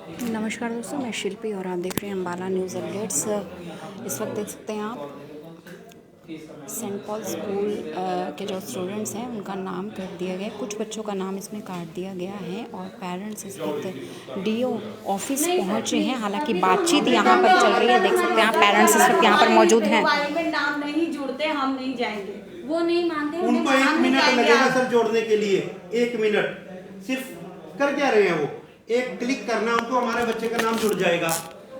नमस्कार दोस्तों, मैं शिल्पी और आप देख रहे हैं अम्बाला न्यूज़ अपडेट्स। इस वक्त देख सकते हैं आप सेंट पॉल स्कूल के जो स्टूडेंट्स हैं उनका नाम काट दिया गया है। कुछ बच्चों का नाम इसमें काट दिया गया है और पेरेंट्स इस वक्त डीओ ऑफिस पहुंचे हैं। हालांकि बातचीत यहाँ पर चल रही है, देख सकते हैं आप पेरेंट्स इस वक्त यहाँ पर मौजूद हैं। नाम नहीं जुड़ते, हम नहीं जाएंगे। वो नहीं मानते, उनको 1 मिनट लगेगा सर जोड़ने के लिए। 1 मिनट सिर्फ कर क्या रहे हैं वो, एक क्लिक करना उनको, हमारे बच्चे का नाम जुड़ जाएगा।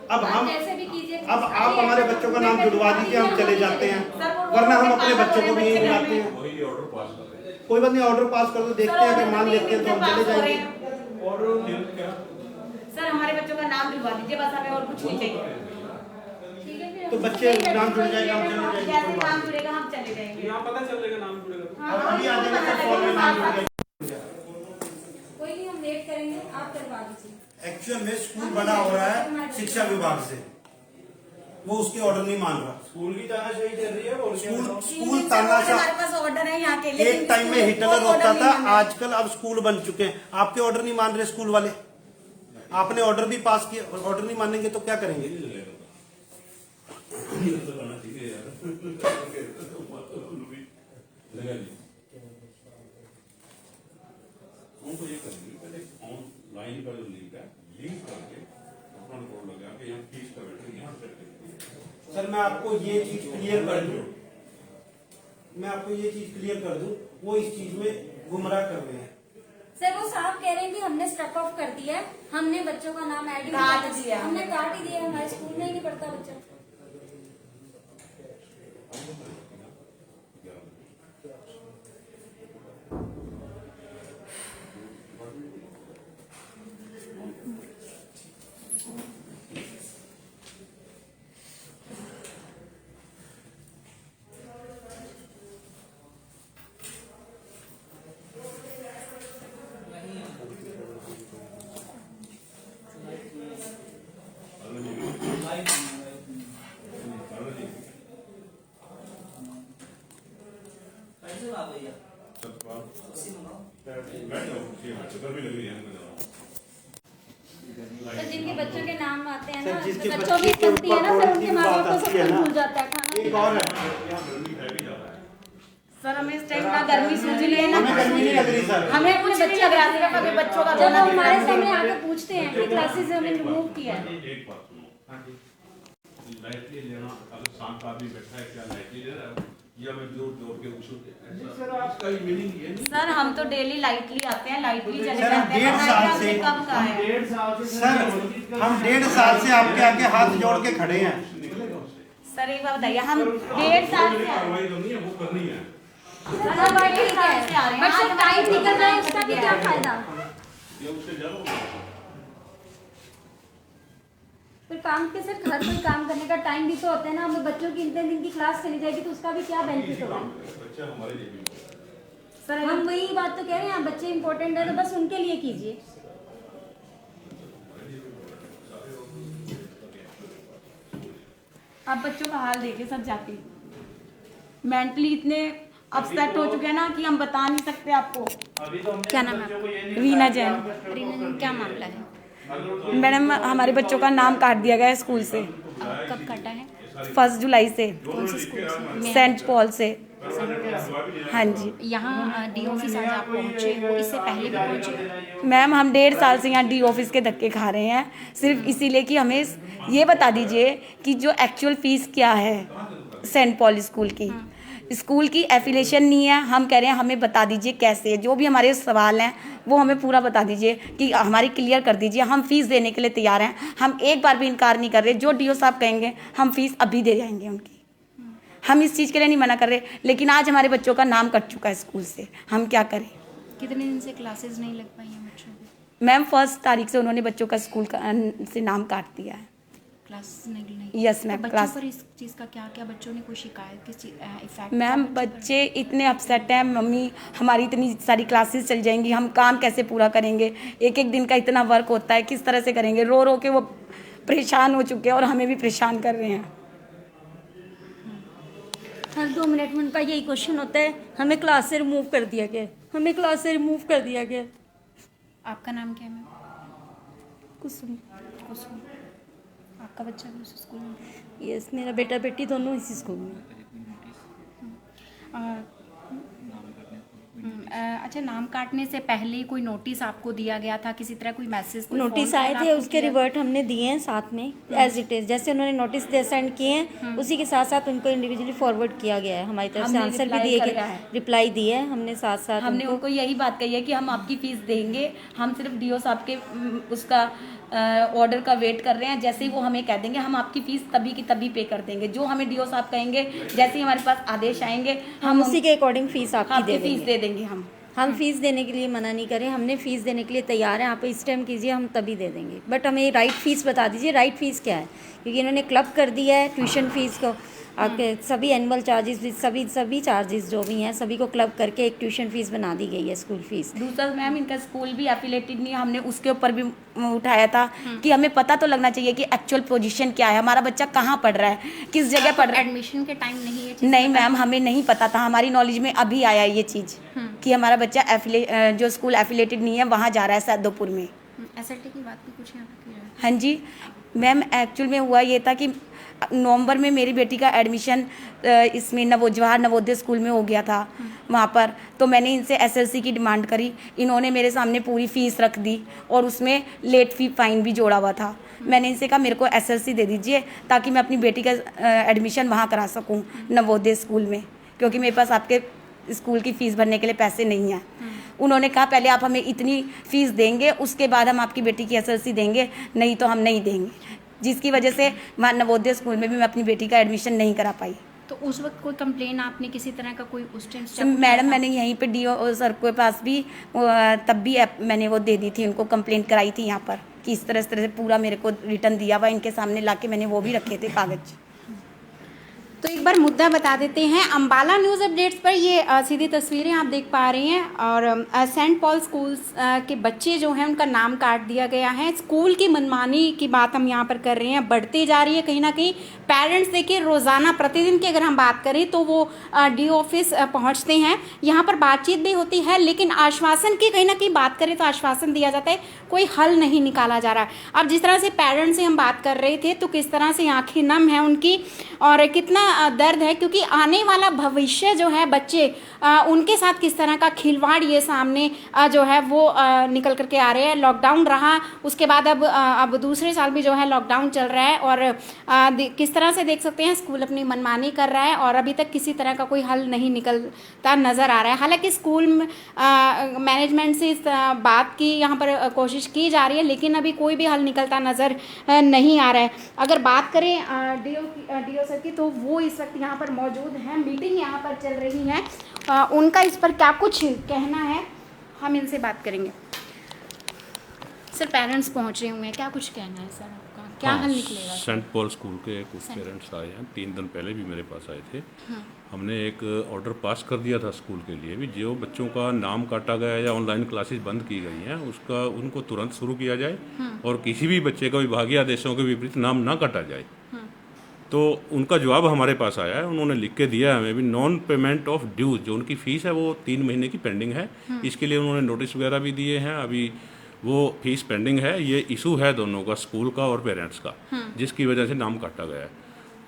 अब आप हमारे बच्चों का नाम जुड़वा दीजिए, हम चले जाते हैं, वरना हम अपने बच्चों को भी यही बुलाते हैं। कोई बात नहीं, ऑर्डर पास कर दो, देखते हैं अगर मान लेते हैं तो हम चले जाएंगे। सर हमारे बच्चों का नाम जुड़वा दीजिए, बस हमें और कुछ नहीं चाहिए। तो बच्चे नाम जुड़ जाएगा, हम चले जाएंगे। जैसे नाम जुड़ेगा हम चले जाएंगे। यहाँ पता चलेगा नाम जुड़ेगा। अभी आ जाएगा सर, फॉर्म में नाम जुड़ जाएगा। कोई नहीं, हम वेट करेंगे, आप करवा दीजिए। एक्चुअल में स्कूल बना हो रहा है शिक्षा विभाग से, वो उसके ऑर्डर नहीं मान रहा। स्कूल की तानाशाही चल रही है और स्कूल तानाशाही। हमारे पास ऑर्डर है यहाँ के लिए। एक टाइम में हिटलर होता था, आजकल अब स्कूल बन चुके हैं। आपके ऑर्डर नहीं मान रहे स्कूल वाले, आपने ऑर्डर भी पास किया, ऑर्डर नहीं मानेंगे तो क्या करेंगे? उनको ये करेंगे पहले ऑनलाइन का जो लिंक है, लिंक करके अपना कोड लगा के यहाँ फीस का बैठे यहाँ सेट करेंगे। सर मैं आपको ये चीज क्लियर कर दूं, वो इस चीज में गुमराह कर रहे हैं। सर वो साहब कह रहे हैं कि हमने स्ट्रक ऑफ कर दिया है, हमने बच्चों का नाम ऐड काट दिया। हमने काट ही दिया, हमारे स्कूल में ही नहीं पढ़ता बच्चा। तो जिनके बच्चों के नाम आते हैं ना, जिसके बच्चों बच्चे की के बनती है ना, ऊपर फिर उनके माँ बाप को सब कुछ भूल जाता है खाना। एक और है, सर हमें इस टाइम ना गर्मी सूझ रही है ना, हमें गर्मी नहीं लग रही सर। हमें अपने बच्चे अपने बच्चों का जब वो हमारे सामने आके पूछते हैं कि क्लासेस से हमें रिमूव किया है। एक बात सुनो, लाइटली लेना, अगर शांत आदमी बैठा है क्या लाइटली ले रहा है या मैं जोर जोर के उछल सर आपका मीनिंग ये नहीं। सर हम तो डेली लाइटली आते हैं, लाइटली चले सर, हम जाते हैं। 1.5 साल से कब का है? सर हम 1.5 साल से आपके आके हाथ जोड़ के खड़े हैं। सर एक बार बताइए, हम 1.5 साल से कार्रवाई करनी है, वो करनी है। हाँ बात ठीक है, बट सर टाइम निकल रहा है, उसका भी क्या फायदा? ये उससे ज्यादा फिर काम के सर हर कोई काम करने का टाइम भी तो होता है ना। हमें बच्चों की इतने दिन की क्लास चली जाएगी तो उसका भी क्या बेनिफिट होगा? बच्चा हमारे लिए भी सर हम वही बात तो कह रहे हैं, बच्चे इंपॉर्टेंट है तो बस उनके लिए कीजिए। आप बच्चों का हाल देखिए, सब जाती मेंटली इतने अपसेट हो चुके हैं ना कि हम बता नहीं सकते आपको। क्या नाम है आपका? रीना जैन। रीना, क्या मामला है? मैडम हमारे बच्चों का नाम काट दिया गया है स्कूल से। कब काटा है? 1 जुलाई से। कौन से स्कूल से? सेंट पॉल से। हाँ जी यहाँ डी ऑफिस आज आप पहुँचे हो, इससे पहले भी पहुँचे? मैम, हम 1.5 साल से यहाँ डी ऑफिस के धक्के खा रहे हैं, सिर्फ इसीलिए कि हमें ये बता दीजिए कि जो एक्चुअल फीस क्या है सेंट पॉल स्कूल की। स्कूल की एफिलिएशन नहीं है, हम कह रहे हैं हमें बता दीजिए कैसे, जो भी हमारे सवाल हैं वो हमें पूरा बता दीजिए कि हमारी क्लियर कर दीजिए। हम फीस देने के लिए तैयार हैं, हम एक बार भी इनकार नहीं कर रहे। जो डीओ साहब कहेंगे हम फीस अभी दे जाएंगे उनकी, हम इस चीज़ के लिए नहीं मना कर रहे। लेकिन आज हमारे बच्चों का नाम कट चुका है स्कूल से, हम क्या करें? कितने दिन से क्लासेस नहीं लग पाई हैं बच्चों को? मैम 1 तारीख से उन्होंने बच्चों का स्कूल का से नाम काट दिया है। क्लास नहीं? Yes ma'am. बच्चों क्लास पर इस चीज़ का क्या बच्चों ने कोई शिकायत, किस इफेक्ट? मैम बच्चे इतने अपसेट हैं, मम्मी हमारी इतनी सारी क्लासेस चल जाएंगी, हम काम कैसे पूरा करेंगे? एक एक दिन का इतना वर्क होता है, किस तरह से करेंगे? रो रो के वो परेशान हो चुके हैं और हमें भी परेशान कर रहे हैं। हर 2 मिनट में उनका यही क्वेश्चन होता है, हमें क्लास से रिमूव कर दिया गया, हमें क्लास से रिमूव कर दिया गया। आपका नाम क्या है मैम? कुसुम। कुसुम। आपका बच्चा भी उस स्कूल में? यस, मेरा बेटा बेटी दोनों इसी स्कूल में। अच्छा, नाम काटने से पहले कोई नोटिस आपको दिया गया था, किसी तरह कोई मैसेज, कोई नोटिस फोन आए कॉल थे, आपको उसके किया? रिवर्ट हमने दिए हैं साथ में एज इट इज़, जैसे उन्होंने नोटिस सेंड किए हैं उसी के साथ साथ उनको इंडिविजुअली फॉरवर्ड किया गया है। हमारी तरफ से हमने आंसर भी reply दिए कर गए, रहा है। रिप्लाई दिए है हमने साथ साथ हमने उनको यही बात कही है कि हम आपकी फीस देंगे, हम सिर्फ डीओ साहब के उसका ऑर्डर का वेट कर रहे हैं। जैसे ही वो हमें कह देंगे हम आपकी फीस तभी की तभी पे कर देंगे, जो हमें डीओ साहब कहेंगे। जैसे ही हमारे पास आदेश आएंगे हम उसी के अकॉर्डिंग फीस आपकी दे फीस देंगे। दे देंगे। हम फीस देने के लिए मना नहीं करें, हमने फीस देने के लिए तैयार हैं। आप इस टाइम कीजिए, हम तभी दे देंगे, बट हमें राइट फीस बता दीजिए, राइट फीस क्या है, क्योंकि इन्होंने क्लब कर दिया है ट्यूशन फीस को। आपके सभी एनुअल चार्जेस, सभी चार्जेस जो भी हैं सभी को क्लब करके एक ट्यूशन फीस बना दी गई है, स्कूल फीस। दूसरा मैम, इनका स्कूल भी एफिलेटेड नहीं है, हमने उसके ऊपर भी उठाया था कि हमें पता तो लगना चाहिए कि एक्चुअल पोजीशन क्या है, हमारा बच्चा कहाँ पढ़ रहा है, किस जगह पढ़ रहा है। एडमिशन के टाइम नहीं है? नहीं मैम, हमें नहीं पता था, हमारी नॉलेज में अभी आया ये चीज़ कि हमारा बच्चा जो स्कूल एफिलेटेड नहीं है वहाँ जा रहा है सैदोपुर में। एसएलटी की बात भी कुछ यहाँ पे की जाए? हाँ जी मैम, एक्चुअल में हुआ ये था कि नवंबर में मेरी बेटी का एडमिशन इसमें जवाहर नवोदय स्कूल में हो गया था वहाँ पर। तो मैंने इनसे एसएलसी की डिमांड करी, इन्होंने मेरे सामने पूरी फ़ीस रख दी और उसमें लेट फी फाइन भी जोड़ा हुआ था। मैंने इनसे कहा मेरे को एसएलसी दे दीजिए ताकि मैं अपनी बेटी का एडमिशन वहाँ करा सकूँ नवोदय स्कूल में, क्योंकि मेरे पास आपके स्कूल की फ़ीस भरने के लिए पैसे नहीं हैं। उन्होंने कहा पहले आप हमें इतनी फ़ीस देंगे, उसके बाद हम आपकी बेटी की एसएलसी देंगे, नहीं तो हम नहीं देंगे। जिसकी वजह से वहाँ नवोदय स्कूल में भी मैं अपनी बेटी का एडमिशन नहीं करा पाई। तो उस वक्त कोई कंप्लेन आपने किसी तरह का कोई उस टाइम तो मैडम मैंने यहीं पे डीओ सर के पास भी तब भी मैंने वो दे दी थी, उनको कंप्लेंट कराई थी यहाँ पर कि इस तरह से पूरा मेरे को रिटर्न दिया हुआ इनके सामने लाके मैंने वो भी रखे थे कागज। तो एक बार मुद्दा बता देते हैं। अंबाला न्यूज़ अपडेट्स पर ये सीधी तस्वीरें आप देख पा रहे हैं और सेंट पॉल स्कूल्स के बच्चे जो हैं उनका नाम काट दिया गया है। स्कूल की मनमानी की बात हम यहाँ पर कर रहे हैं, बढ़ती जा रही है कहीं ना कहीं। पेरेंट्स देखिए रोज़ाना प्रतिदिन की अगर हम बात करें तो वो डीओ ऑफिस पहुँचते हैं, यहाँ पर बातचीत भी होती है, लेकिन आश्वासन की कहीं ना कहीं बात करें तो आश्वासन दिया जाता है, कोई हल नहीं निकाला जा रहा है। अब जिस तरह से पेरेंट्स से हम बात कर रहे थे तो किस तरह से आंखें नम हैं उनकी और कितना दर्द है, क्योंकि आने वाला भविष्य जो है बच्चे उनके साथ किस तरह का खिलवाड़ ये सामने जो है वो निकल करके आ रहे हैं। लॉकडाउन रहा, उसके बाद अब दूसरे साल भी जो है लॉकडाउन चल रहा है और किस तरह से देख सकते हैं स्कूल अपनी मनमानी कर रहा है और अभी तक किसी तरह का कोई हल नहीं निकलता नज़र आ रहा है। हालांकि स्कूल मैनेजमेंट से इस बात की यहाँ पर कोशिश की जा रही है, लेकिन अभी कोई भी हल निकलता नज़र नहीं आ रहा है। अगर बात करें डीओ सर की, तो वो इस वक्त यहाँ पर मौजूद हैं, मीटिंग यहाँ पर चल रही है, उनका इस पर क्या कुछ कहना है हम इनसे बात करेंगे। सर पेरेंट्स पहुँच रहे हुए हैं, क्या कुछ कहना है सर आपका, क्या हल निकलेगा? सेंट पॉल स्कूल के कुछ पेरेंट्स आए हैं, 3 दिन पहले भी मेरे पास आए थे। हमने एक ऑर्डर पास कर दिया था स्कूल के लिए भी, जो बच्चों का नाम काटा गया है या ऑनलाइन क्लासेस बंद की गई हैं उसका उनको तुरंत शुरू किया जाए और किसी भी बच्चे का विभागीय आदेशों के विपरीत नाम ना काटा जाए। तो उनका जवाब हमारे पास आया है, उन्होंने लिख के दिया है हमें भी, नॉन पेमेंट ऑफ ड्यूज, जो उनकी फ़ीस है वो 3 महीने की पेंडिंग है। इसके लिए उन्होंने नोटिस वगैरह भी दिए हैं, अभी वो फीस पेंडिंग है। ये इशू है दोनों का, स्कूल का और पेरेंट्स का, जिसकी वजह से नाम काटा गया है।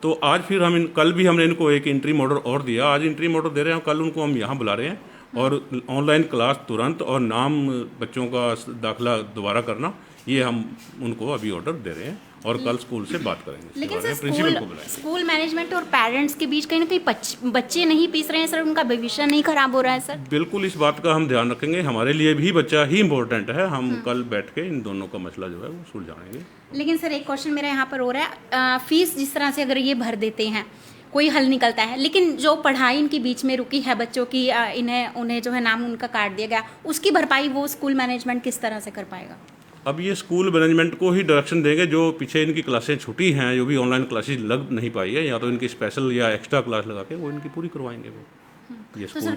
तो आज फिर कल भी हमने इनको एक इंट्रीम ऑर्डर और दिया, आज इंट्रीम ऑर्डर दे रहे हैं, कल उनको हम यहाँ बुला रहे हैं और ऑनलाइन क्लास तुरंत और नाम बच्चों का दाखिला दोबारा करना, ये हम उनको अभी ऑर्डर दे रहे हैं और कल स्कूल से बात करेंगे। लेकिन सर प्रिंसिपल को बुलाएंगे। स्कूल मैनेजमेंट और पेरेंट्स के बीच कहीं ना कहीं बच्चे नहीं पीस रहे हैं सर, उनका भविष्य नहीं खराब हो रहा है सर? बिल्कुल, इस बात का हम ध्यान रखेंगे, हमारे लिए भी बच्चा ही इम्पोर्टेंट है। हम कल बैठ के इन दोनों का मसला जो है वो सुलझाएंगे। लेकिन सर एक क्वेश्चन मेरा यहाँ पर हो रहा है, फीस जिस तरह से अगर ये भर देते हैं कोई हल निकलता है, लेकिन जो पढ़ाई इनकी बीच में रुकी है बच्चों की, उन्हें जो है नाम उनका काट दिया गया, उसकी भरपाई वो स्कूल मैनेजमेंट किस तरह से कर पाएगा? अब ये स्कूल मैनेजमेंट को ही डायरेक्शन देंगे, जो पीछे इनकी क्लासें छुटी हैं, जो भी ऑनलाइन क्लासेस लग नहीं पाई है, या तो इनकी स्पेशल या एक्स्ट्रा क्लास लगा के वो इनकी पूरी करवाएंगे। वो ये स्कूल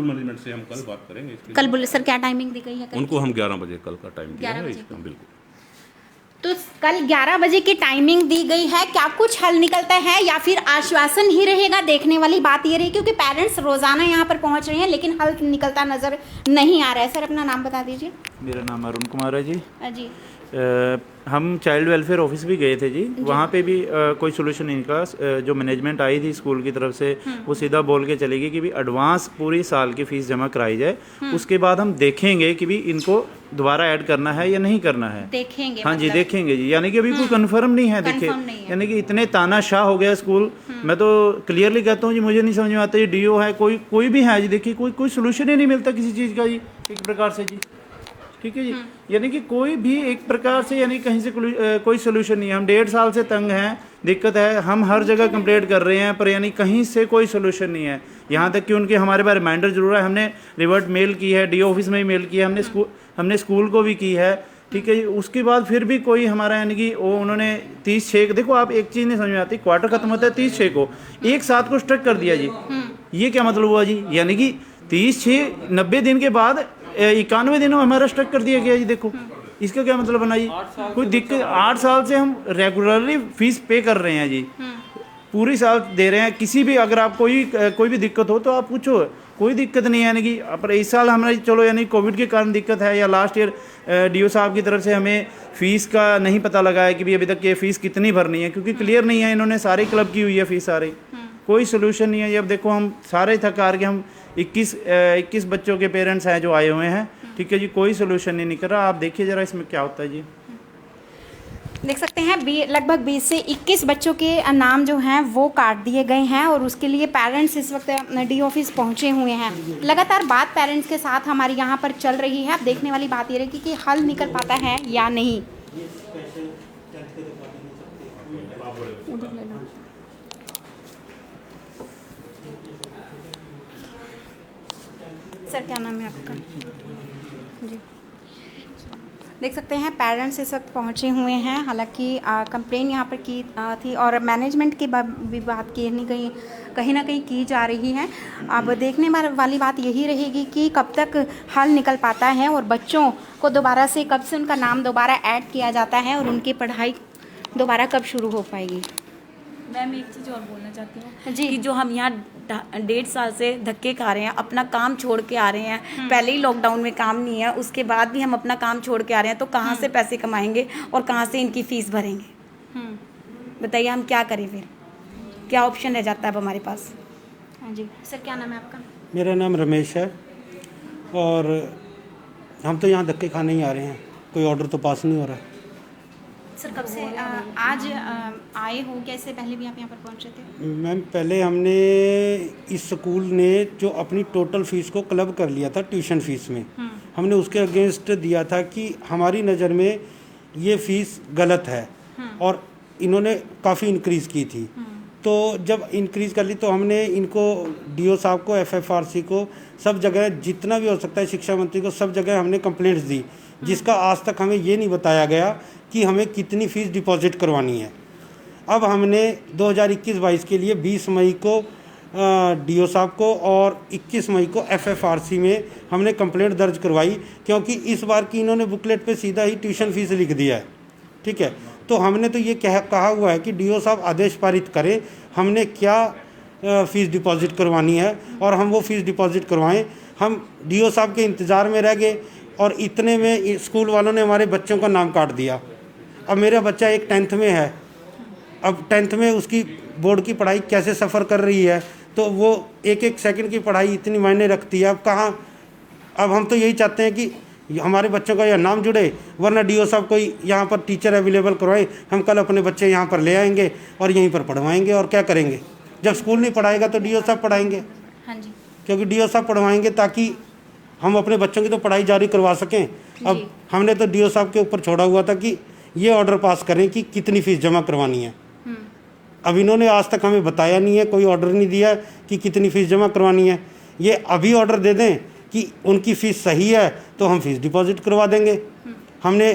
मैनेजमेंट से हम कल बात करेंगे। कल बोले सर क्या टाइमिंग दी गई है? उनको हम 11 बजे कल का टाइम दिया है, बिल्कुल। तो कल 11 बजे की टाइमिंग दी गई है, क्या कुछ हल निकलता है या फिर आश्वासन ही रहेगा? देखने वाली बात ये रही, क्योंकि पेरेंट्स रोजाना यहाँ पर पहुँच रहे हैं लेकिन हल निकलता नजर नहीं आ रहा है। सर अपना नाम बता दीजिए। मेरा नाम अरुण कुमार है जी। जी हम चाइल्ड वेलफेयर ऑफिस भी गए थे जी, वहाँ पे भी कोई सोल्यूशन नहीं निकला। जो मैनेजमेंट आई थी स्कूल की तरफ से वो सीधा बोल के चली गई कि भी एडवांस पूरी साल की फ़ीस जमा कराई जाए, उसके बाद हम देखेंगे कि भी इनको दोबारा ऐड करना है या नहीं करना है। देखेंगे, हाँ जी देखेंगे जी, यानी कि अभी कोई कंफर्म नहीं है। देखिए यानी कि इतने तानाशाह हो गया स्कूल। मैं तो क्लियरली कहता हूँ जी, मुझे नहीं समझ में आता ये डीओ है कोई भी है जी, देखिए कोई सोल्यूशन ही नहीं मिलता किसी चीज़ का जी, एक प्रकार से जी। ठीक है जी, यानी कि कोई भी एक प्रकार से यानी कहीं से कोई सोल्यूशन नहीं है। हम 1.5 साल से तंग हैं, दिक्कत है, हम हर जगह कंप्लेंट कर रहे हैं पर यानी कहीं से कोई सोल्यूशन नहीं है। यहाँ तक कि उनके हमारे पास रिमाइंडर जरूर है, हमने रिवर्ट मेल की है, डीओ ऑफिस में ही मेल की है, हमने स्कूल को भी की है। ठीक है जी, उसके बाद फिर भी कोई हमारा यानी कि वो उन्होंने 30/6 देखो आप एक चीज़ नहीं समझ में आती, क्वार्टर खत्म होता है 30/6 को, 1/7 को स्ट्रक कर दिया जी। ये क्या मतलब हुआ जी? यानी कि 30/6 90 दिन के बाद 91 दिनों में हमारा स्ट्रक कर दिया गया जी। देखो इसका क्या मतलब बना जी? कोई दिक्कत 8 साल से हम रेगुलरली फीस पे कर रहे हैं जी, पूरी साल दे रहे हैं। किसी भी अगर आप कोई भी दिक्कत हो तो आप पूछो, कोई दिक्कत नहीं है। यानी कि पर इस साल हमारा चलो यानी कोविड के कारण दिक्कत है, या लास्ट ईयर डीओ साहब की तरफ से हमें फ़ीस का नहीं पता लगा है कि भी अभी तक ये फ़ीस कितनी भरनी है, क्योंकि क्लियर नहीं है। इन्होंने सारे क्लब की हुई है फ़ीस सारी, कोई सोल्यूशन नहीं है। अब देखो हम सारे थक हार के हम 21 बच्चों के पेरेंट्स हैं जो आए हुए हैं। ठीक है जी, कोई सोल्यूशन नहीं निकल रहा। आप देखिए ज़रा इसमें क्या होता है जी। देख सकते हैं लगभग 20 से 21 बच्चों के नाम जो हैं वो काट दिए गए हैं और उसके लिए पेरेंट्स इस वक्त डी ऑफिस पहुंचे हुए हैं। लगातार बात पेरेंट्स के साथ हमारी यहाँ पर चल रही है। अब देखने वाली बात ये रहेगी कि हल निकल पाता है या नहीं। सर क्या नाम है आपका? जी देख सकते हैं पेरेंट्स इस वक्त पहुंचे हुए हैं। हालांकि कंप्लेन यहाँ पर की थी और मैनेजमेंट की भी बात कहीं ना कहीं की जा रही है। अब देखने वाली बात यही रहेगी कि कब तक हल निकल पाता है और बच्चों को दोबारा से कब से उनका नाम दोबारा ऐड किया जाता है और उनकी पढ़ाई दोबारा कब शुरू हो पाएगी। मैम एक चीज़ और बोलना चाहती हूँ जी। कि जो हम यहाँ 1.5 साल से धक्के खा रहे हैं, अपना काम छोड़ के आ रहे हैं। पहले ही लॉकडाउन में काम नहीं है, उसके बाद भी हम अपना काम छोड़ के आ रहे हैं, तो कहाँ से पैसे कमाएंगे और कहाँ से इनकी फ़ीस भरेंगे? बताइए हम क्या करें फिर? क्या ऑप्शन रह जाता है अब हमारे पास? हाँ जी सर क्या नाम है आपका? मेरा नाम रमेश है और हम तो यहाँ धक्के खाने ही आ रहे हैं, कोई ऑर्डर तो पास नहीं हो रहा। सर कब से आज आए हो? कैसे पहले भी आप यहाँ पर पहुँचे थे? मैम पहले हमने इस स्कूल ने जो अपनी टोटल फ़ीस को क्लब कर लिया था ट्यूशन फ़ीस में, हमने उसके अगेंस्ट दिया था कि हमारी नज़र में ये फ़ीस गलत है और इन्होंने काफ़ी इंक्रीज़ की थी। तो जब इंक्रीज़ कर ली तो हमने इनको डीओ साहब को, एफएफआरसी को, सब जगह जितना भी हो सकता है, शिक्षा मंत्री को, सब जगह हमने कंप्लेंट्स दी, जिसका आज तक हमें ये नहीं बताया गया कि हमें कितनी फ़ीस डिपॉजिट करवानी है। अब हमने 2021-22 के लिए 20 मई को डीओ साहब को और 21 मई को एफएफआरसी में हमने कंप्लेंट दर्ज करवाई, क्योंकि इस बार की इन्होंने बुकलेट पे सीधा ही ट्यूशन फ़ीस लिख दिया है। ठीक है, तो हमने तो ये कहा हुआ है कि डीओ साहब आदेश पारित करें हमने क्या फ़ीस डिपॉजिट करवानी है और हम वो फ़ीस डिपॉजिट करवाएं। हम डीओ साहब के इंतज़ार में रह गए और इतने में स्कूल वालों ने हमारे बच्चों का नाम काट दिया। अब मेरा बच्चा एक 10th में है, अब 10th में उसकी बोर्ड की पढ़ाई कैसे सफ़र कर रही है, तो वो एक सेकंड की पढ़ाई इतनी मायने रखती है। अब कहाँ, अब हम तो यही चाहते हैं कि हमारे बच्चों का यह नाम जुड़े, वरना डीओ साहब कोई यहाँ पर टीचर अवेलेबल करवाएं। हम कल अपने बच्चे यहाँ पर ले आएंगे और यहीं पर पढ़वाएंगे। और क्या करेंगे, जब स्कूल नहीं पढ़ाएगा तो डीओ साहब पढ़ाएंगे। हाँ जी, क्योंकि डीओ साहब पढ़वाएंगे ताकि हम अपने बच्चों की तो पढ़ाई जारी करवा सकें। अब हमने तो डीओ साहब के ऊपर छोड़ा हुआ था कि ये ऑर्डर पास करें कि कितनी फ़ीस जमा करवानी है। अब इन्होंने आज तक हमें बताया नहीं है, कोई ऑर्डर नहीं दिया कि कितनी फ़ीस जमा करवानी है। ये अभी ऑर्डर दे दें कि उनकी फ़ीस सही है तो हम फ़ीस डिपॉजिट करवा देंगे। हमने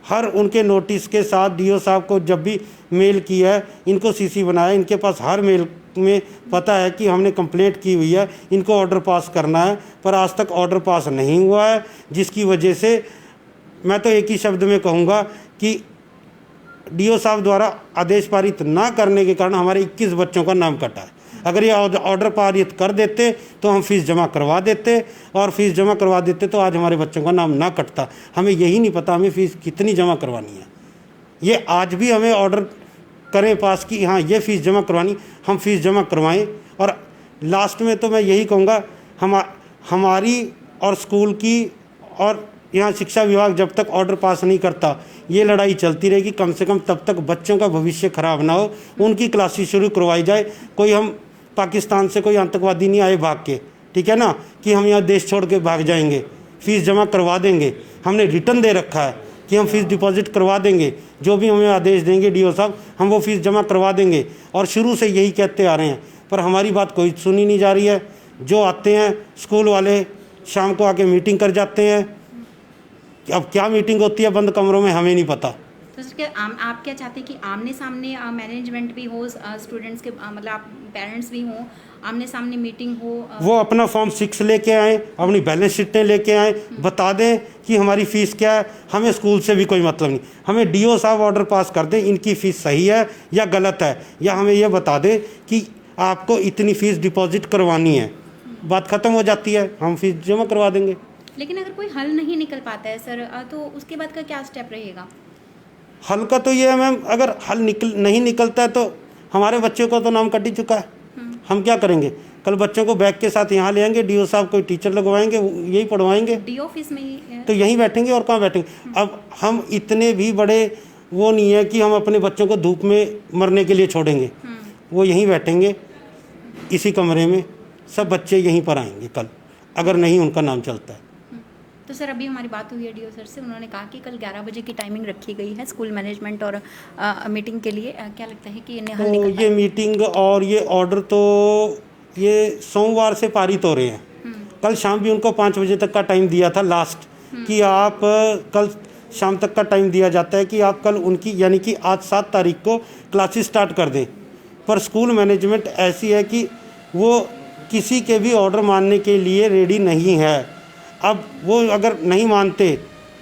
हर उनके नोटिस के साथ डीओ साहब को जब भी मेल किया है, इनको सीसी बनाया, इनके पास हर मेल में पता है कि हमने कंप्लेंट की हुई है, इनको ऑर्डर पास करना है, पर आज तक ऑर्डर पास नहीं हुआ है। जिसकी वजह से मैं तो एक ही शब्द में कहूँगा कि डीओ साहब द्वारा आदेश पारित ना करने के कारण हमारे 21 बच्चों का नाम कटा है। अगर ये ऑर्डर पारित कर देते तो हम फीस जमा करवा देते, और फीस जमा करवा देते तो आज हमारे बच्चों का नाम ना कटता। हमें यही नहीं पता हमें फ़ीस कितनी जमा करवानी है। ये आज भी हमें ऑर्डर करें पास कि हाँ ये फ़ीस जमा करवानी, हम फ़ीस जमा करवाएं। और लास्ट में तो मैं यही कहूँगा, हमारी और स्कूल की और यहाँ शिक्षा विभाग जब तक ऑर्डर पास नहीं करता ये लड़ाई चलती रहेगी। कम से कम तब तक बच्चों का भविष्य खराब ना हो, उनकी क्लासेस शुरू करवाई जाए। कोई हम पाकिस्तान से कोई आतंकवादी नहीं आए भाग के, ठीक है ना, कि हम यहाँ देश छोड़ के भाग जाएंगे। फ़ीस जमा करवा देंगे, हमने रिटर्न दे रखा है कि हम फ़ीस डिपॉजिट करवा देंगे, जो भी हमें आदेश देंगे डीओ साहब हम वो फ़ीस जमा करवा देंगे। और शुरू से यही कहते आ रहे हैं, पर हमारी बात कोई सुनी नहीं जा रही है। जो आते हैं स्कूल वाले शाम को आके मीटिंग कर जाते हैं। अब क्या मीटिंग होती है बंद कमरों में हमें नहीं पता। तो सर आप क्या चाहते हैं कि आमने सामने मैनेजमेंट भी हो, स्टूडेंट्स के मतलब पेरेंट्स भी हों, आमने सामने मीटिंग हो? वो अपना फॉर्म 6 लेके आएँ, अपनी बैलेंस शीटें लेके आएँ, बता दें कि हमारी फ़ीस क्या है। हमें स्कूल से भी कोई मतलब नहीं, हमें डीओ साहब ऑर्डर पास कर दें इनकी फ़ीस सही है या गलत है, या हमें ये बता दें कि आपको इतनी फ़ीस डिपॉजिट करवानी है, बात ख़त्म हो जाती है, हम फ़ीस जमा करवा देंगे। लेकिन अगर कोई हल नहीं निकल पाता है सर, तो उसके बाद का क्या स्टेप रहेगा? हल का तो ये है मैम, अगर हल नहीं निकलता है तो हमारे बच्चों को तो नाम कट ही चुका है, हम क्या करेंगे? कल बच्चों को बैग के साथ यहाँ ले आएंगे, डीओ साहब कोई टीचर लगवाएंगे, यही पढ़वाएंगे, डी ऑफिस में ही तो यहीं बैठेंगे और कहाँ बैठेंगे। अब हम इतने भी बड़े वो नहीं है कि हम अपने बच्चों को धूप में मरने के लिए छोड़ेंगे। वो यहीं बैठेंगे इसी कमरे में, सब बच्चे यहीं पर आएंगे कल, अगर नहीं उनका नाम चलता है। तो सर अभी हमारी बात हुई है डीओ सर से, उन्होंने कहा कि कल 11 बजे की टाइमिंग रखी गई है स्कूल मैनेजमेंट और मीटिंग के लिए। क्या लगता है कि इन्हें हल तो निकल ये मीटिंग और ये ऑर्डर तो ये सोमवार से पारित हो रहे हैं। कल शाम भी उनको 5 बजे तक का टाइम दिया था लास्ट, कि आप कल शाम तक का टाइम दिया जाता है कि आप कल उनकी यानी कि आज 7 तारीख को क्लासेस स्टार्ट कर दें। पर स्कूल मैनेजमेंट ऐसी है कि वो किसी के भी ऑर्डर मानने के लिए रेडी नहीं है। अब वो अगर नहीं मानते,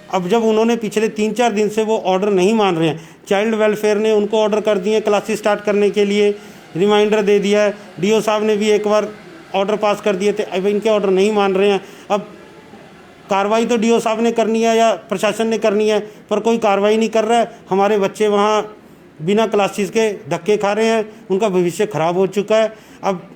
अब जब उन्होंने पिछले 3-4 दिन से वो ऑर्डर नहीं मान रहे हैं, चाइल्ड वेलफेयर ने उनको ऑर्डर कर दिए क्लासेस स्टार्ट करने के लिए, रिमाइंडर दे दिया है, डीओ साहब ने भी एक बार ऑर्डर पास कर दिए थे, अब इनके ऑर्डर नहीं मान रहे हैं। अब कार्रवाई तो डीओ साहब ने करनी है या प्रशासन ने करनी है, पर कोई कार्रवाई नहीं कर रहा है। हमारे बच्चे वहाँ बिना क्लासेस के धक्के खा रहे हैं, उनका भविष्य ख़राब हो चुका है। अब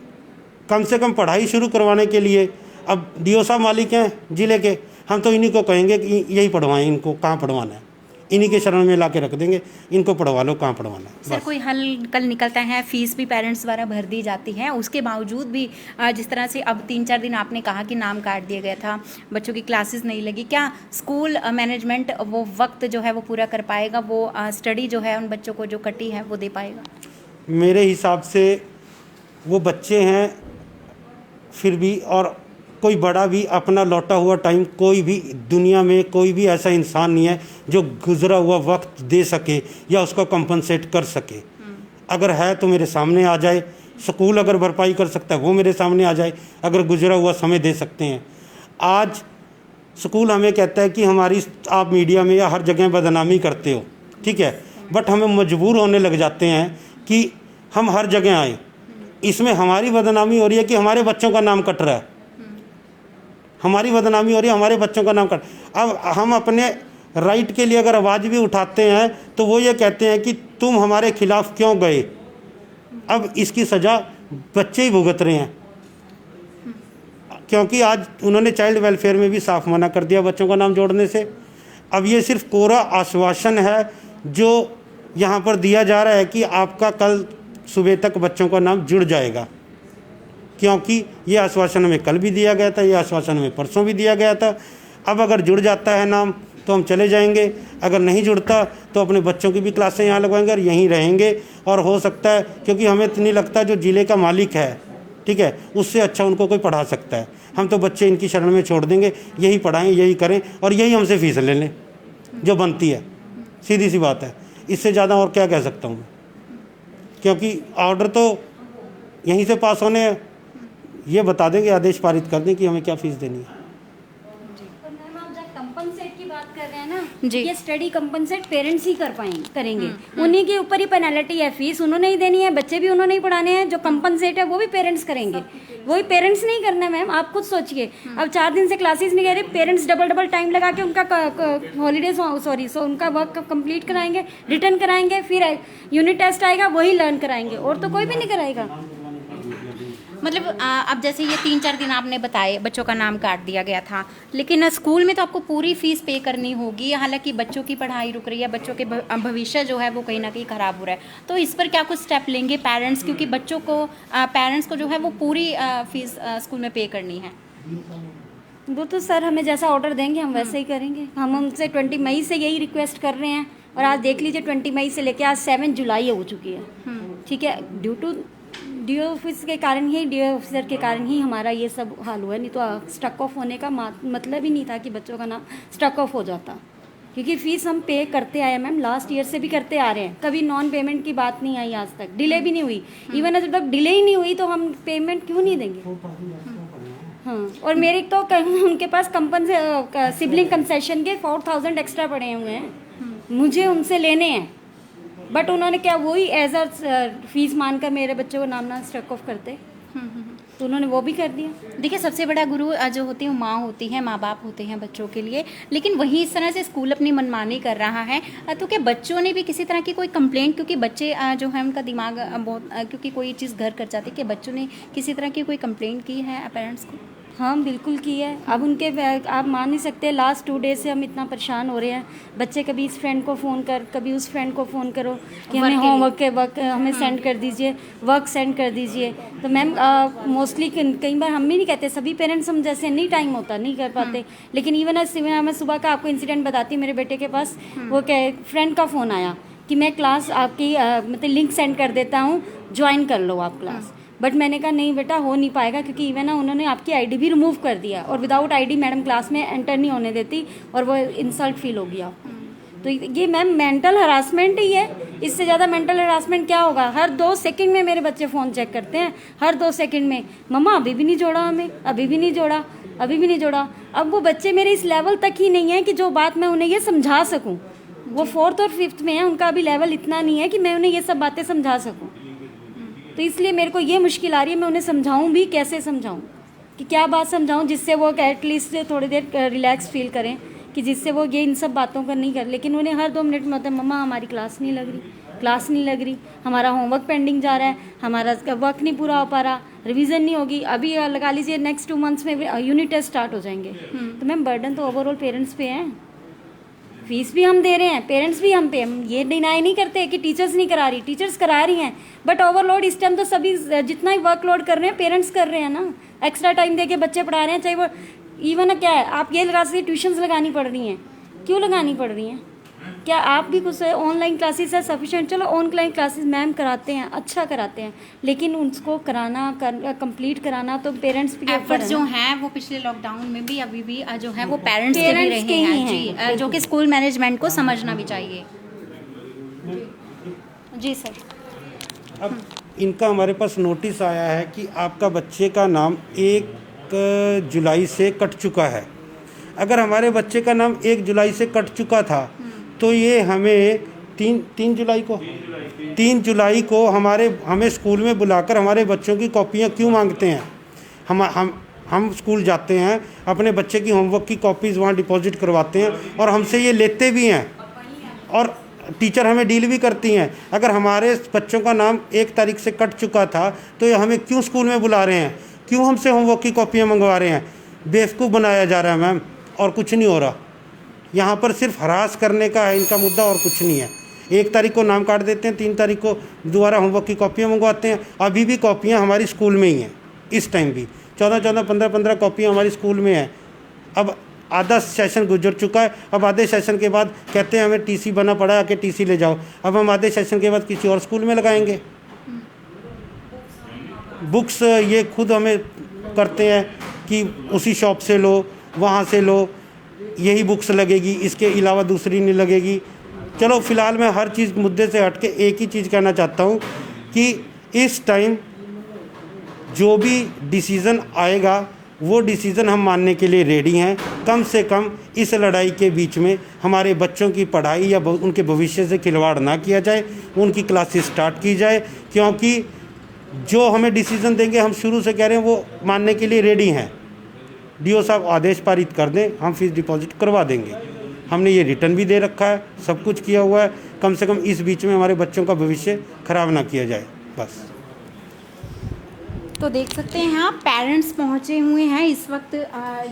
कम से कम पढ़ाई शुरू करवाने के लिए अब डीओ साहब मालिक हैं ज़िले के, हम तो इन्हीं को कहेंगे कि यही पढ़वाएं, इनको कहाँ पढ़वाना है, इन्हीं के शरण में ला के रख देंगे, इनको पढ़वा लो कहाँ पढ़वाना है। सर कोई हल कल निकलता है? फीस भी पेरेंट्स द्वारा भर दी जाती है, उसके बावजूद भी जिस तरह से अब 3-4 दिन आपने कहा कि नाम काट दिया गया था, बच्चों की क्लासेस नहीं लगी, क्या स्कूल मैनेजमेंट वो वक्त जो है वो पूरा कर पाएगा, वो स्टडी जो है उन बच्चों को जो कटी है वो दे पाएगा? मेरे हिसाब से वो बच्चे हैं फिर भी, और कोई बड़ा भी अपना लौटा हुआ टाइम, कोई भी दुनिया में कोई भी ऐसा इंसान नहीं है जो गुजरा हुआ वक्त दे सके या उसको कंपनसेट कर सके। अगर है तो मेरे सामने आ जाए, स्कूल अगर भरपाई कर सकता है वो मेरे सामने आ जाए, अगर गुजरा हुआ समय दे सकते हैं। आज स्कूल हमें कहता है कि हमारी आप मीडिया में या हर जगह बदनामी करते हो, ठीक है, बट हमें मजबूर होने लग जाते हैं कि हम हर जगह आएँ। इसमें हमारी बदनामी हो रही है कि हमारे बच्चों का नाम कट रहा है, हमारी बदनामी हो रही है, हमारे बच्चों का नाम कट। अब हम अपने राइट के लिए अगर आवाज़ भी उठाते हैं तो वो ये कहते हैं कि तुम हमारे खिलाफ क्यों गए। अब इसकी सज़ा बच्चे ही भुगत रहे हैं, क्योंकि आज उन्होंने चाइल्ड वेलफेयर में भी साफ मना कर दिया बच्चों का नाम जोड़ने से। अब ये सिर्फ कोरा आश्वासन है जो यहाँ पर दिया जा रहा है कि आपका कल सुबह तक बच्चों का नाम जुड़ जाएगा, क्योंकि ये आश्वासन हमें कल भी दिया गया था, ये आश्वासन हमें परसों भी दिया गया था। अब अगर जुड़ जाता है नाम तो हम चले जाएंगे, अगर नहीं जुड़ता तो अपने बच्चों की भी क्लासें यहाँ लगवाएंगे और यहीं रहेंगे। और हो सकता है, क्योंकि हमें तो नहीं लगता जो ज़िले का मालिक है, ठीक है, उससे अच्छा उनको कोई पढ़ा सकता है। हम तो बच्चे इनकी शरण में छोड़ देंगे, यही पढ़ाएँ, यही करें और यही हमसे फीस ले लें जो बनती है। सीधी सी बात है, इससे ज़्यादा और क्या कह सकता हूँ, क्योंकि ऑर्डर तो यहीं से पास होने हैं। ये बता देंगे, आदेश पारित कर दें कि हमें क्या फ़ीस देनी है। मैम आप जब कंपनसेट की बात कर रहे हैं ना, जी। ये स्टडी कंपनसेट पेरेंट्स ही करेंगे। उन्हीं के ऊपर ही पेनल्टी है, फीस उन्होंने ही देनी है, बच्चे भी उन्होंने ही पढ़ाने हैं, जो कंपनसेट है वो भी पेरेंट्स करेंगे, वही पेरेंट्स नहीं करना है मैम। आप खुद सोचिए, अब 4 दिन से क्लासेस नहीं कह रहे, पेरेंट्स डबल टाइम लगा के उनका हॉलीडेज उनका वर्क कंप्लीट कराएंगे, रिटर्न कराएंगे, फिर यूनिट टेस्ट आएगा वही लर्न कराएंगे, और तो कोई भी नहीं कराएगा। मतलब अब जैसे ये 3-4 दिन आपने बताए बच्चों का नाम काट दिया गया था, लेकिन स्कूल में तो आपको पूरी फीस पे करनी होगी। हालांकि बच्चों की पढ़ाई रुक रही है, बच्चों के भविष्य जो है वो कहीं ना कहीं ख़राब हो रहा है, तो इस पर क्या कुछ स्टेप लेंगे पेरेंट्स, क्योंकि बच्चों को पेरेंट्स को जो है वो पूरी फीस स्कूल में पे करनी है। वो तो सर हमें जैसा ऑर्डर देंगे हम वैसे ही करेंगे। हम उनसे 20 मई से यही रिक्वेस्ट कर रहे हैं, और आज देख लीजिए 20 मई से लेकर आज 7 जुलाई हो चुकी है। ठीक है, ड्यू टू डीओ ऑफिस के कारण ही, डीओ ऑफिसर के कारण ही हमारा ये सब हाल हुआ है, नहीं तो स्टक ऑफ होने का मतलब ही नहीं था कि बच्चों का नाम स्टक ऑफ हो जाता, क्योंकि फ़ीस हम पे करते आए मैम, लास्ट ईयर से भी करते आ रहे हैं, कभी नॉन पेमेंट की बात नहीं आई आज तक, डिले भी नहीं हुई। इवन जब तक डिले ही नहीं हुई तो हम पेमेंट क्यों नहीं देंगे। हाँ, और मेरे तो उनके पास सिबलिंग कंसेशन के 4000 एक्स्ट्रा पड़े हुए हैं, मुझे उनसे लेने हैं, बट उन्होंने क्या वही एज अ फीस मानकर मेरे बच्चों को नाम ना स्ट्रक ऑफ करते, तो उन्होंने वो भी कर दिया। देखिए, सबसे बड़ा गुरु जो होती है वो माँ होती है, माँ बाप होते हैं बच्चों के लिए, लेकिन वही इस तरह से स्कूल अपनी मनमानी कर रहा है, तो क्या बच्चों ने भी किसी तरह की कोई कंप्लेंट, क्योंकि बच्चे जो है उनका दिमाग बहुत क्योंकि कोई चीज़ घर कर जाती है, कि बच्चों ने किसी तरह की कोई कंप्लेंट की है पेरेंट्स को? हाँ बिल्कुल की है। अब उनके आप मान नहीं सकते, लास्ट 2 डेज से हम इतना परेशान हो रहे हैं, बच्चे कभी इस फ्रेंड को फ़ोन कर, कभी उस फ्रेंड को फ़ोन करो कि हमें होमवर्क के वर्क हमें सेंड कर दीजिए, वर्क सेंड कर दीजिए। तो मैम मोस्टली कई बार हम भी नहीं कहते, सभी पेरेंट्स हम जैसे नहीं टाइम होता नहीं कर पाते, लेकिन इवन मैं सुबह का आपको इंसिडेंट बताती हूँ। मेरे बेटे के पास वो क्या फ्रेंड का फ़ोन आया कि मैं क्लास आपकी मतलब लिंक सेंड कर देता हूँ, ज्वाइन कर लो आप क्लास। बट मैंने कहा नहीं बेटा, हो नहीं पाएगा, क्योंकि इवन ना उन्होंने आपकी आईडी भी रिमूव कर दिया, और विदाउट आईडी मैडम क्लास में एंटर नहीं होने देती, और वो इंसल्ट फील हो गया। तो ये मैम मेंटल हरासमेंट ही है, इससे ज़्यादा मेंटल हरासमेंट क्या होगा। हर 2 सेकंड में मेरे बच्चे फ़ोन चेक करते हैं, हर 2 सेकंड में, मम्मा अभी भी नहीं जोड़ा हमें, अभी भी नहीं जोड़ा, अभी भी नहीं जोड़ा। अब वो बच्चे मेरे इस लेवल तक ही नहीं है कि जो बात मैं उन्हें ये समझा सकूँ। वो 4th और 5th में है, उनका अभी लेवल इतना नहीं है कि मैं उन्हें ये सब बातें समझा सकूँ। तो इसलिए मेरे को ये मुश्किल आ रही है, मैं उन्हें समझाऊं भी कैसे समझाऊं, कि क्या बात समझाऊं जिससे वो एटलीस्ट थोड़ी देर रिलैक्स फील करें, कि जिससे वो ये इन सब बातों का नहीं कर। लेकिन उन्हें हर 2 मिनट में होता है, मम्मा हमारी क्लास नहीं लग रही, क्लास नहीं लग रही, हमारा होमवर्क पेंडिंग जा रहा है, हमारा वर्क नहीं पूरा हो पा रहा, रिवीजन नहीं होगी। अभी लगा लीजिए नेक्स्ट 2 मंथ्स में यूनिट टेस्ट स्टार्ट हो जाएंगे, तो मैम बर्डन तो ओवरऑल पेरेंट्स पे है। फीस भी हम दे रहे हैं, पेरेंट्स भी हम पे, हम ये डिनाई नहीं करते कि टीचर्स नहीं करा रही, टीचर्स करा रही हैं, बट ओवरलोड इस टाइम तो सभी जितना ही वर्कलोड कर रहे हैं पेरेंट्स कर रहे हैं ना। एक्स्ट्रा टाइम दे के बच्चे पढ़ा रहे हैं, चाहे वो इवन क्या है, आप ये लगा सकते ट्यूशन्स लगानी पड़ रही हैं, क्यों लगानी पड़ रही हैं? क्या आप भी कुछ ऑनलाइन क्लासेस है सफिशिएंट? चलो ऑनलाइन क्लासेस मैम कराते हैं, अच्छा कराते हैं, लेकिन उसको कंप्लीट कराना तो पेरेंट्स भी एफर्ट जो हैं वो पिछले लॉकडाउन में भी अभी भी जो है वो पेरेंट्स के भी रहे हैं जी, जो कि स्कूल मैनेजमेंट को समझना भी चाहिए। जी सर। अब इनका हमारे पास नोटिस आया है कि आपका बच्चे का नाम 1 जुलाई से कट चुका है। अगर हमारे बच्चे का नाम 1 जुलाई से कट चुका था तो ये हमें 3 जुलाई को हमें स्कूल में बुलाकर हमारे बच्चों की कॉपियाँ क्यों मांगते हैं? हम स्कूल जाते हैं, अपने बच्चे की होमवर्क की कॉपीज़ वहाँ डिपॉजिट करवाते हैं, और हमसे ये लेते भी हैं, और टीचर हमें डील भी करती हैं। अगर हमारे बच्चों का नाम 1 तारीख से कट चुका था तो ये हमें क्यों स्कूल में बुला रहे हैं, क्यों हमसे होमवर्क की कॉपियाँ मंगवा रहे हैं? बेवकूफ़ बनाया जा रहा है मैम, और कुछ नहीं हो रहा। यहाँ पर सिर्फ हरास करने का है इनका मुद्दा, और कुछ नहीं है। 1 तारीख को नाम काट देते हैं, 3 तारीख को दोबारा होमवर्क की कॉपियाँ मंगवाते हैं। अभी भी कॉपियाँ हमारी स्कूल में ही हैं, इस टाइम भी 14, 15 कॉपियाँ हमारी स्कूल में हैं। अब आधा सेशन गुजर चुका है, अब आधे सेशन के बाद कहते हैं हमें टीसी बना पड़ा, आके टीसी ले जाओ। अब हम आधे सेशन के बाद किसी और स्कूल में लगाएंगे। बुक्स ये खुद हमें करते हैं कि उसी शॉप से लो, वहाँ से लो, यही बुक्स लगेगी, इसके अलावा दूसरी नहीं लगेगी। चलो फ़िलहाल मैं हर चीज़ मुद्दे से हट के एक ही चीज़ कहना चाहता हूँ कि इस टाइम जो भी डिसीज़न आएगा वो डिसीज़न हम मानने के लिए रेडी हैं। कम से कम इस लड़ाई के बीच में हमारे बच्चों की पढ़ाई या उनके भविष्य से खिलवाड़ ना किया जाए, उनकी क्लासेस स्टार्ट की जाए, क्योंकि जो हमें डिसीज़न देंगे हम शुरू से कह रहे हैं वो मानने के लिए रेडी हैं। डीओ साहब आदेश पारित कर दें, हम फीस डिपॉजिट करवा देंगे। हमने ये रिटर्न भी दे रखा है, सब कुछ किया हुआ है। कम से कम इस बीच में हमारे बच्चों का भविष्य खराब ना किया जाए, बस। तो देख सकते हैं आप पेरेंट्स पहुंचे हुए हैं इस वक्त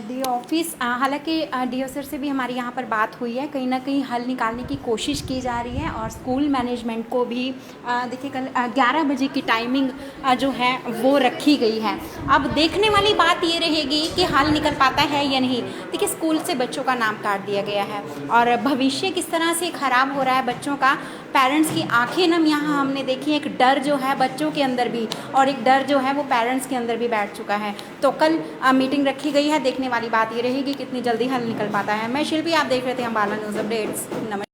डी ऑफिस। हालांकि डीओ सर से भी हमारी यहाँ पर बात हुई है, कहीं ना कहीं हल निकालने की कोशिश की जा रही है और स्कूल मैनेजमेंट को भी देखिए कल 11 बजे की टाइमिंग जो है वो रखी गई है। अब देखने वाली बात ये रहेगी कि हल निकल पाता है या नहीं। देखिए स्कूल से बच्चों का नाम काट दिया गया है और भविष्य किस तरह से ख़राब हो रहा है बच्चों का, पेरेंट्स की आंखें नम यहाँ हमने देखी। एक डर जो है बच्चों के अंदर भी और एक डर जो है वो पेरेंट्स के अंदर भी बैठ चुका है। तो कल मीटिंग रखी गई है, देखने वाली बात ये रहेगी कितनी जल्दी हल निकल पाता है। मैं शिल्पी, आप देख रहे थे अम्बाला न्यूज़ अपडेट्स। नमस्कार।